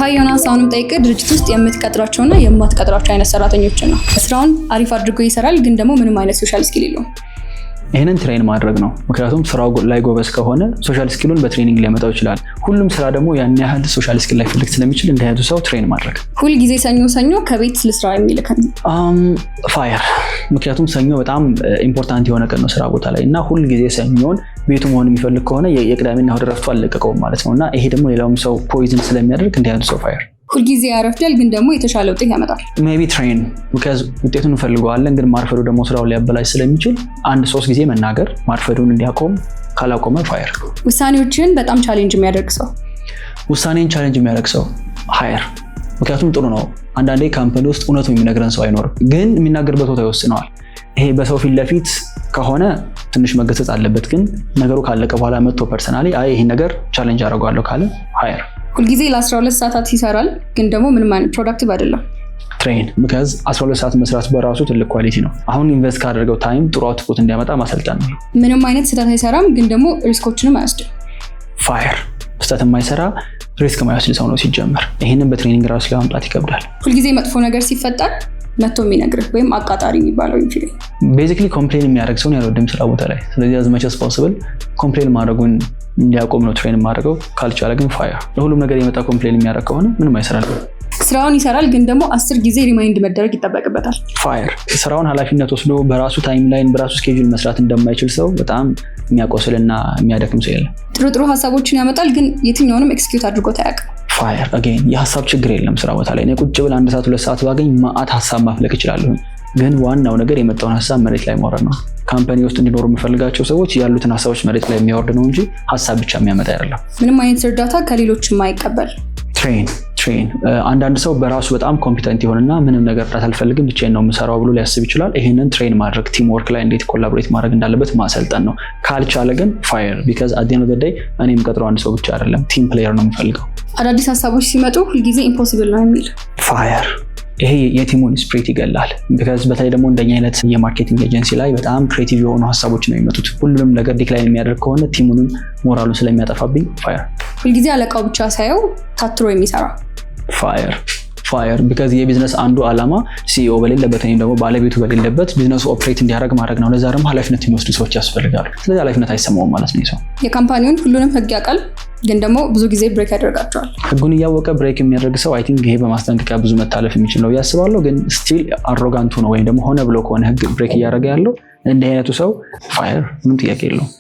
ሃይ ዮናስ አሁንም ጠይቄ ድርጅት ውስጥ የምትቀጥራቸውና የማትቀጥራቸው አይነት ሰራተኞችን ነው። ስራውን አሪፍ አድርጎ ይሰራል፣ ግን ደግሞ ምንም አይነት ሶሻል ስኪል የለውም። ይሄንን ትሬን ማድረግ ነው። ምክንያቱም ስራው ላይ ጎበዝ ከሆነ ሶሻል ስኪሉን በትሬኒንግ ሊያመጣው ይችላል። ሁሉም ስራ ደግሞ ያን ያህል ሶሻል ስኪል ላይ ፈልግ ስለሚችል እንደያዙ ሰው ትሬን ማድረግ። ሁል ጊዜ ሰኞ ከቤት ልስራ የሚልከን ፋየር። ምክንያቱም ሰኞ በጣም ኢምፖርታንት የሆነ ቀን ነው ስራ ቦታ ላይ እና ሁል ጊዜ ሰኞን ቤቱ መሆን የሚፈልግ ከሆነ የቅዳሜና እሁድ ረፍቱ አልለቀቀውም ማለት ነው እና ይሄ ደግሞ ሌላውም ሰው ፖይዝን ስለሚያደርግ እንደያዙ ሰው ፋየር። ሁልጊዜ ያረፍዳል፣ ግን ደግሞ የተሻለ ውጤት ያመጣል። ሜቢ ትሬን ቢካዝ ውጤቱን እንፈልገዋለን፣ ግን ማርፈዱ ደግሞ ስራውን ሊያበላሽ ስለሚችል 1-3 ጊዜ መናገር ማርፈዱን እንዲያቆም፣ ካላቆመ ፋየር። ውሳኔዎችን በጣም ቻሌንጅ የሚያደርግ ሰው ውሳኔን ቻሌንጅ የሚያደርግ ሰው ሃየር። ምክንያቱም ጥሩ ነው። አንዳንዴ ካምፓኒ ውስጥ እውነቱ የሚነግረን ሰው አይኖርም፣ ግን የሚናገርበት ቦታ ይወስነዋል። ይሄ በሰው ፊት ለፊት ከሆነ ትንሽ መገሰጽ አለበት፣ ግን ነገሩ ካለቀ በኋላ መጥቶ ፐርሰናሊ ይሄን ነገር ቻሌንጅ አደርገዋለሁ ካለ ሃየር። ሁልጊዜ ለ12 ሰዓታት ይሰራል፣ ግን ደግሞ ምንም አይነት ፕሮዳክቲቭ አይደለም። ትሬን ቢካዝ 12 ሰዓት መስራት በራሱ ትልቅ ኳሊቲ ነው። አሁን ኢንቨስት ካደረገው ታይም ጥሩ አውትፑት እንዲያመጣ ማሰልጠን ነው። ምንም አይነት ስህተት አይሰራም፣ ግን ደግሞ ሪስኮችንም አይወስድም። ፋየር። ስህተት የማይሰራ ሪስክ የማይወስድ ሰው ነው ሲጀመር። ይህንን በትሬኒንግ ራሱ ለማምጣት ይከብዳል። ሁልጊዜ መጥፎ ነገር ሲፈጠር መጥቶ የሚነግርህ ወይም አቃጣሪ የሚባለው እንጂ ቤዚክሊ ኮምፕሌን የሚያደርግ ሰውን ያልወድም ስራ ቦታ ላይ። ስለዚህ as much as possible ኮምፕሌን ማድረጉን እንዲያቆም ነው ትሬን ማድረገው። ካልቻለ ግን ፋየር። ለሁሉም ነገር የመጣ ኮምፕሌን የሚያደርግ ከሆነ ምንም አይሰራል። ስራውን ይሰራል፣ ግን ደግሞ 10 ጊዜ ሪማይንድ መደረግ ይጠበቅበታል። ፋየር። ስራውን ኃላፊነት ወስዶ በራሱ ታይም ላይን በራሱ ስኬጁል መስራት እንደማይችል ሰው በጣም የሚያቆስልና የሚያደክም ሰው የለም። ጥሩ ሀሳቦችን ያመጣል፣ ግን የትኛውንም ኤክስኪዩት አድርጎት አያውቅም። ፋየር። አገን የሀሳብ ችግር የለም ስራ ቦታ ላይ። እኔ ቁጭ ብል 1 ሰዓት 2 ሰዓት ባገኝ ማአት ሀሳብ ማፍለቅ እችላለሁ፣ ግን ዋናው ነገር የመጣውን ሀሳብ መሬት ላይ ማውረድ ነው። ካምፓኒ ውስጥ እንዲኖሩ የምፈልጋቸው ሰዎች ያሉትን ሀሳቦች መሬት ላይ የሚያወርድ ነው እንጂ ሀሳብ ብቻ የሚያመጣ አይደለም። ምንም አይነት እርዳታ ከሌሎች የማይቀበል ትሬን። አንዳንድ ሰው በራሱ በጣም ኮምፒተንት ይሆንና ምንም ነገር እርዳታ አልፈልግም ብቻዬን ነው የምሰራው ብሎ ሊያስብ ይችላል። ይሄንን ትሬን ማድረግ፣ ቲም ወርክ ላይ እንዴት ኮላቦሬት ማድረግ እንዳለበት ማሰልጠን ነው። ካልቻለ ግን ፋየር። ቢካዝ አት ዘ ኤንድ ኦፍ ዘ ዴይ እኔ የምቀጥረው አንድ ሰው ብቻ አይደለም፣ ቲም ፕሌየር ነው የምፈልገው። አዳዲስ ሀሳቦች ሲመጡ ሁልጊዜ ኢምፖሲብል ነው የሚል ፋየር። ይሄ የቲሙን ስፕሪት ይገላል። ቢካዝ በተለይ ደግሞ እንደኛ አይነት የማርኬቲንግ ኤጀንሲ ላይ በጣም ክሬቲቭ የሆኑ ሀሳቦች ነው የሚመጡት። ሁሉንም ነገር ዲክላይን የሚያደርግ ከሆነ ቲሙንም ሞራሉን ስለሚያጠፋብኝ ፋየር። ሁልጊዜ አለቃው ብቻ ሳየው ታትሮ የሚሰራ ፋየር። ቢካዝ የቢዝነስ አንዱ ዓላማ ሲኢኦ በሌለበት ወይም ደግሞ ባለቤቱ በሌለበት ቢዝነሱ ኦፕሬት እንዲያደርግ ማድረግ ነው። ለዛ ደግሞ ኃላፊነት የሚወስዱ ሰዎች ያስፈልጋሉ። ስለዚህ ኃላፊነት አይሰማውም ማለት ነው ሰው። የካምፓኒውን ሁሉንም ህግ ያውቃል፣ ግን ደግሞ ብዙ ጊዜ ብሬክ ያደርጋቸዋል። ህጉን እያወቀ ብሬክ የሚያደርግ ሰው አይ ቲንክ ይሄ በማስጠንቀቂያ ብዙ መታለፍ የሚችል ነው ያስባለሁ። ግን ስቲል አሮጋንቱ ነው ወይም ደግሞ ሆነ ብሎ ከሆነ ህግ ብሬክ እያደረገ ያለው እንዲህ አይነቱ ሰው ፋየር፣ ምንም ጥያቄ የለውም።